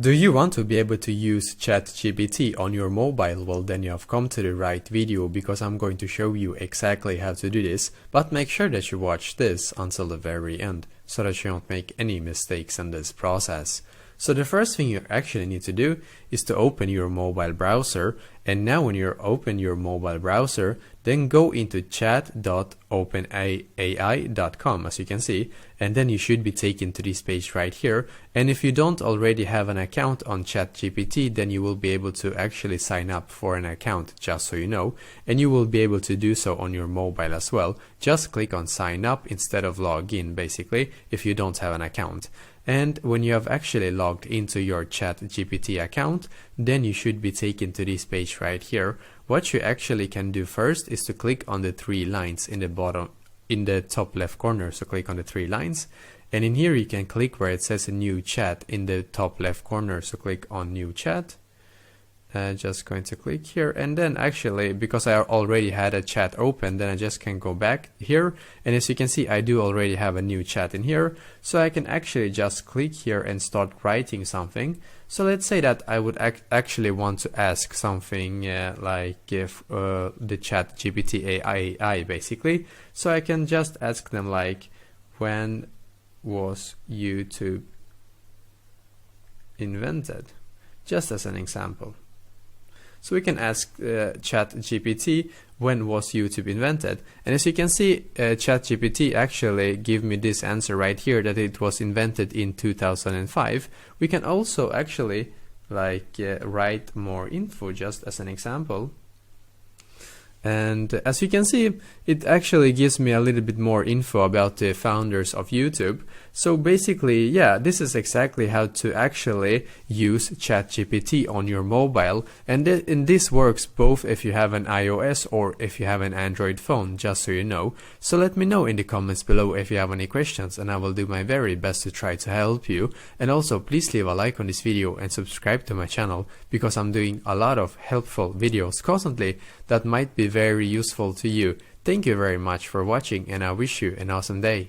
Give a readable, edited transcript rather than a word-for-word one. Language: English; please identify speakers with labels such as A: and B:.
A: Do you want to be able to use ChatGPT on your mobile? Well, then you have come to the right video because I'm going to show you exactly how to do this, but make sure that you watch this until the very end so that you don't make any mistakes in this process. So the first thing you actually need to do is to open your mobile browser, and now when you open your mobile browser, then go into chat.openai.com, as you can see, and then you should be taken to this page right here. And if you don't already have an account on ChatGPT, then you will be able to actually sign up for an account, just so you know, and you will be able to do so on your mobile as well. Just click on sign up instead of log in, basically, if you don't have an account. And when you have actually logged into your ChatGPT account, then you should be taken to this page right here. What you actually can do first is to click on the three lines in the bottom, in the top left corner. So click on the three lines, and in here you can click where it says a new chat in the top left corner. So click on new chat. Just going to click here, and then actually, because I already had a chat open, then I just can go back here, and as you can see, I do already have a new chat in here, so I can actually just click here and start writing something. So let's say that I would actually want to ask something like if the ChatGPT AI basically, so I can just ask them like, when was YouTube invented? Just as an example. So we can ask ChatGPT, when was YouTube invented? And as you can see, ChatGPT actually give me this answer right here, that it was invented in 2005. We can also actually write more info, just as an example. And as you can see, it actually gives me a little bit more info about the founders of YouTube. So basically, yeah, this is exactly how to actually use ChatGPT on your mobile. And this works both if you have an iOS or if you have an Android phone, just so you know. So let me know in the comments below if you have any questions, and I will do my very best to try to help you. And also, please leave a like on this video and subscribe to my channel, because I'm doing a lot of helpful videos constantly that might be very useful to you. Thank you very much for watching, and I wish you an awesome day.